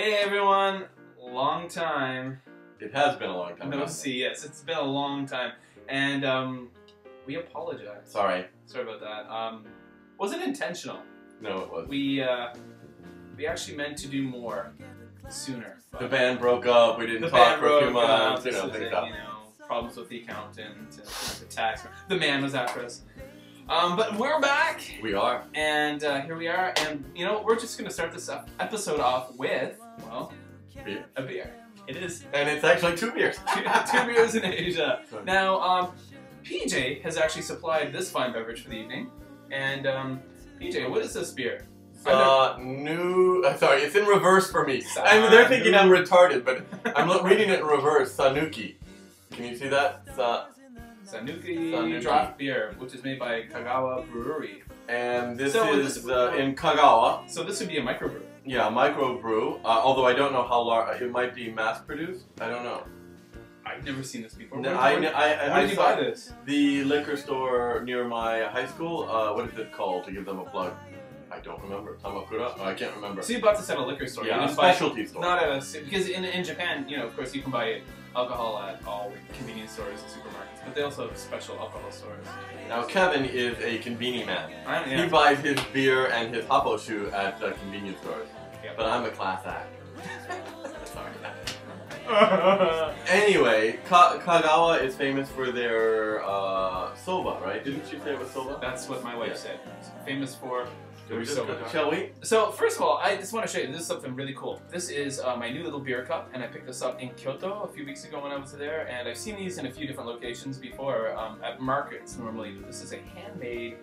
Hey everyone, long time. It has been a long time. No, see, yes, it's been a long time, and we apologize. Sorry about that. Wasn't intentional. No, it wasn't. We actually meant to do more sooner. The band broke up. We didn't talk for a few months. Things up. Problems with the accountant, the tax. The man was after us. But we're back. We are. And here we are. And we're just gonna start this episode off with a beer. It is. And it's actually two beers. two beers in Asia. Now, PJ has actually supplied this fine beverage for the evening. And PJ, what is this beer? Sorry, it's in reverse for me. I mean, they're thinking I'm retarded, but I'm reading it in reverse. Sanuki. Can you see that? Sanuki draft beer, which is made by Kagawa Brewery. And this is in Kagawa. So this would be a microbrew. Yeah, a microbrew. Although I don't know how large. It might be mass-produced. I don't know. I've never seen this before. No, Where did you buy this? The liquor store near my high school. What is it called? To give them a plug. I don't remember. Tamakura? Oh, I can't remember. So you bought this at a liquor store? Yeah, a specialty store. Not at a... Because in Japan, of course, you can buy alcohol at all convenience stores and supermarkets, but they also have special alcohol stores. Now, Kevin is a convenience man. Yeah. He buys his beer and his happoshu at convenience stores. Yep. But I'm a class act. Anyway, Kagawa is famous for their soba, right? Didn't you say it was soba? That's what my wife said. Famous for... Shall we? So first of all, I just want to show you, this is something really cool. This is my new little beer cup, and I picked this up in Kyoto a few weeks ago when I was there, and I've seen these in a few different locations before, at markets normally. This is a handmade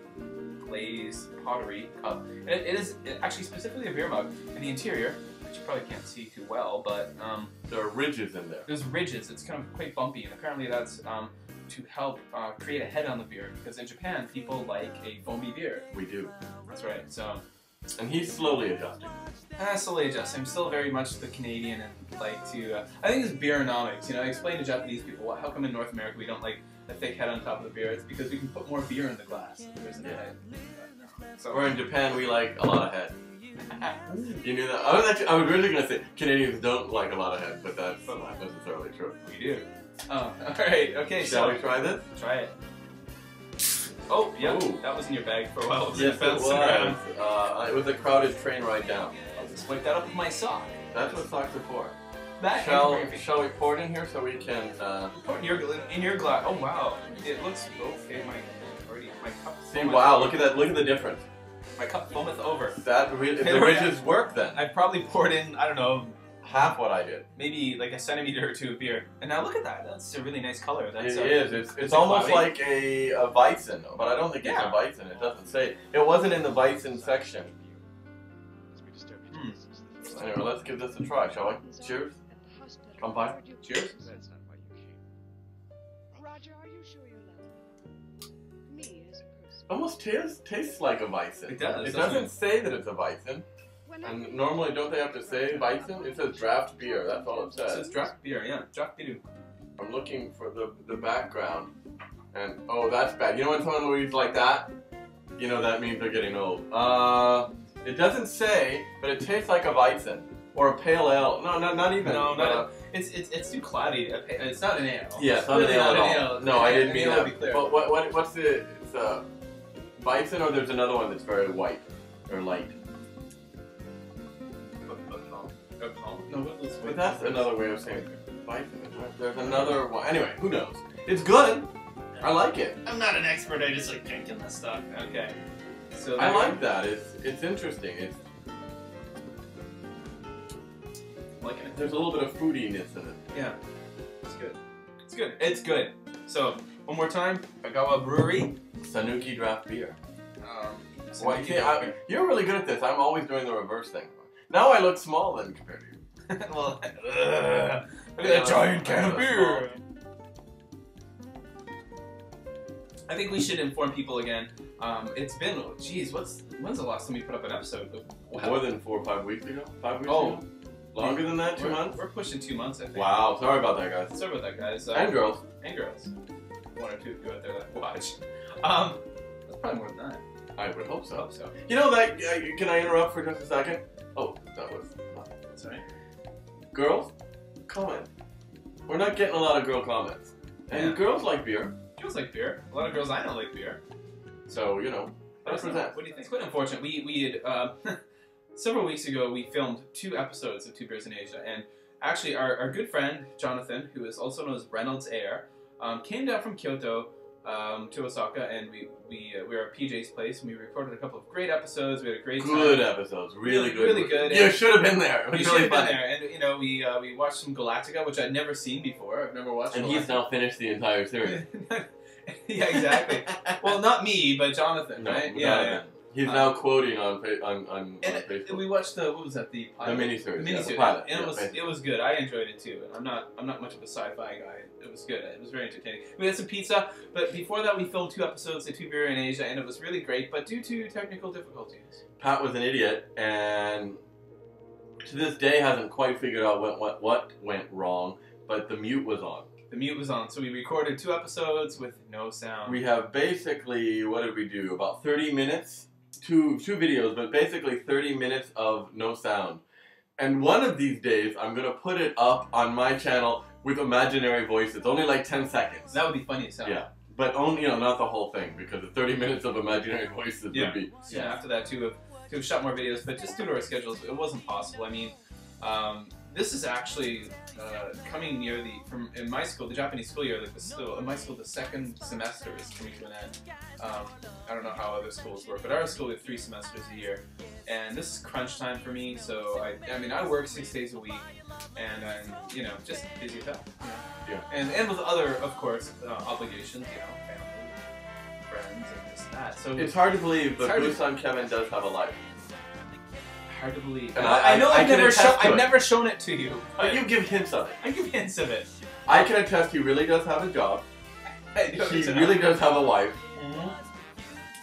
glazed pottery cup. And it is actually specifically a beer mug. In the interior, which you probably can't see too well, but there are ridges in there. There's ridges. It's kind of quite bumpy, and apparently that's to help create a head on the beer, because in Japan people like a foamy beer. We do. That's right. So. And he's slowly adjusting. Slowly adjusting. I'm still very much the Canadian and like to. I think it's beeronomics. I explain to Japanese people how come in North America we don't like the thick head on top of the beer. It's because we can put more beer in the glass. There's a head. So or in Japan we like a lot of head. You knew that? I was really gonna say Canadians don't like a lot of head, but that's not necessarily true. We do. Oh, all right. Okay. Shall we try this? Try it. Oh, yep. Ooh. That was in your bag for a while. Yes, it was. It was a crowded train ride down. I'll just wipe that up with my sock. That's what socks are for. Shall we pour it in here so we can... Pour it in your glass. Oh, wow. It looks... Okay, my cup... See, wow, look at that. Look at the difference. My cup foameth over. The ridges work then. I probably poured in, I don't know... Half what I did. Maybe like a centimeter or two of beer. And now look at that. That's a really nice color. That's it is. It's almost like a Weizen, but I don't think it's a Weizen. It doesn't say. It wasn't in the Weizen section. Anyway, let's give this a try, shall we? Cheers. Come by. Cheers. Almost tastes like a Weizen. It does. It doesn't say that it's a Weizen. And normally, don't they have to say Weizen? It says draft beer, that's all it says. It says draft beer, yeah. Draft beer. I'm looking for the background. And, oh, that's bad. You know when someone reads like that? That means they're getting old. It doesn't say, but it tastes like a Weizen. Or a pale ale. No, not even. No, it's too cloudy. It's not an ale. Yeah, it's not an ale at all. No, I didn't mean that. But what's the... It's a Weizen, or there's another one that's very white. Or light. No, but that's another way of saying Weizen. There's another one. Anyway, who knows? It's good. I like it. I'm not an expert. I just like drinking this stuff. Okay. So I like that. It's interesting. It's liking it. There's a little bit of fruitiness in it. Yeah. It's good. It's good. It's good. So one more time, Kagawa Brewery. Sanuki draft beer. Beer. You're really good at this. I'm always doing the reverse thing. Now I look small then compared to you. Well, look at that giant can of beer. I think we should inform people again. It's been, geez, when's the last time we put up an episode? More than 4 or 5 weeks ago? 5 weeks ago? Longer than that? 2 months? We're pushing 2 months, I think. Wow, sorry about that, guys. Sorry about that, guys. And girls. And girls. 1 or 2 of you out there that watch. That's probably more than that. I would hope so. You know that, can I interrupt for just a second? Oh, that was nothing. That's right. girls, comment. We're not getting a lot of girl comments. And girls like beer. Girls like beer. A lot of girls I know like beer. So, you know, represent. What do you think? It's quite unfortunate. We had, several weeks ago, we filmed 2 episodes of Two Beers in Asia, and actually our good friend, Jonathan, who is also known as Reynoldsair, came down from Kyoto to Osaka, and we were at PJ's place, and we recorded a couple of great episodes. We had a great time. Good episodes, really good. Really good. You should have been there. It was really fun. And you know, we watched some Galactica, which I'd never seen before. I've never watched. And he's now finished the entire series. Yeah, exactly. Well, not me, but Jonathan, right? Yeah. He's now quoting on Facebook. We watched what was that? The pilot? The miniseries. The miniseries. The pilot. And it was good. I enjoyed it too. And I'm not much of a sci-fi guy. It was good. It was very entertaining. We had some pizza, but before that we filmed 2 episodes of Two Beer in Asia, and it was really great. But due to technical difficulties, Pat was an idiot, and to this day hasn't quite figured out what went wrong. But the mute was on. The mute was on, so we recorded 2 episodes with no sound. We have basically, what did we do? About 30 minutes. Two videos, but basically 30 minutes of no sound. And one of these days, I'm going to put it up on my channel with imaginary voices. Only like 10 seconds. That would be funny as hell. Yeah. But only, not the whole thing, because the 30 minutes of imaginary voices would be... Yeah, after that, to have shot more videos, but just due to our schedules, it wasn't possible. I mean, this is actually coming near in my school, the Japanese school year, in my school, the 2nd semester is coming to an end. I don't know how other schools work, but our school, we have 3 semesters a year, and this is crunch time for me. So I work 6 days a week, and I'm just busy as hell. Yeah. And with other, of course, obligations, family, friends, and this and that. So it's hard to believe, but BusanKevin does have a life. Hard to believe. And I know I've never shown it to you. But you give hints of it. I give hints of it. I can attest he really does have a job. He really does have a wife.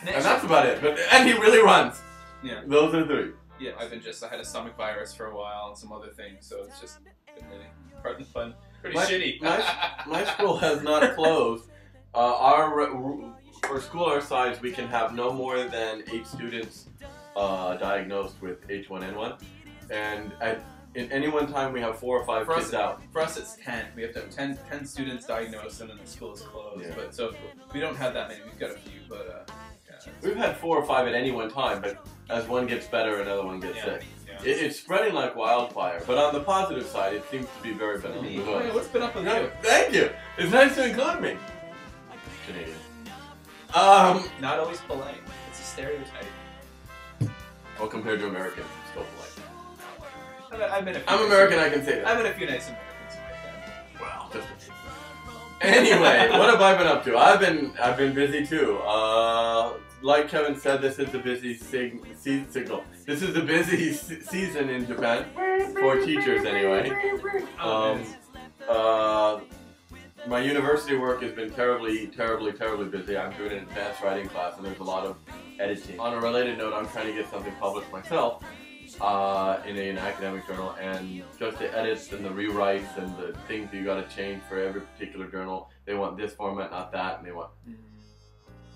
And that's about it. And he really runs. Yeah. Those are 3. Yeah, I had a stomach virus for a while and some other things, so it's just been really hard and fun. Pretty shitty. My school has not closed. For school our size, we can have no more than 8 students diagnosed with H1N1, and in any one time we have 4 or 5 kids out. For us it's 10. We have to have 10 students diagnosed, and then the school is closed. Yeah. But so we don't have that many. We've got a few, but we've had 4 or 5 at any one time. But as one gets better, another one gets sick. Yeah. It's spreading like wildfire. But on the positive side, it seems to be very beneficial. What's been up with you? Thank you. It's nice to include me. Canadian. Not always polite. It's a stereotype. Well, compared to Americans, it's still polite. I'm American, I can say that. I've met a few nice Americans in my family. Well, just a few. Anyway, what have I been up to? I've been busy too. Like Kevin said, this is the busy signal. This is the busy season in Japan for teachers, anyway. My university work has been terribly busy. I'm doing an advanced writing class, and there's a lot of editing. On a related note, I'm trying to get something published myself in an academic journal, and just the edits and the rewrites and the things that you got to change for every particular journal. They want this format, not that, and they want...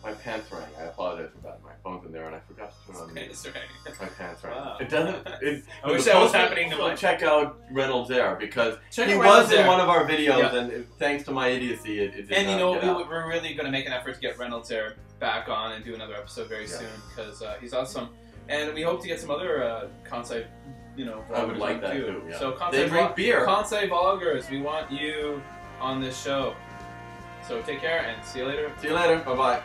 My pants rang. I apologize for that. My phone's in there, and I forgot to turn on my pants rang. Wow. It doesn't... I wish that was happening to mine. Check out Reynoldsair, because he was in one of our videos, and thanks to my idiocy, it did and not get out. We're really going to make an effort to get Reynoldsair back on and do another episode very soon, because he's awesome. And we hope to get some other Kansai, vloggers I would like that too. too. Yeah. So Kansai they drink beer. Kansai vloggers, we want you on this show. So take care and see you later. See you later. Bye bye.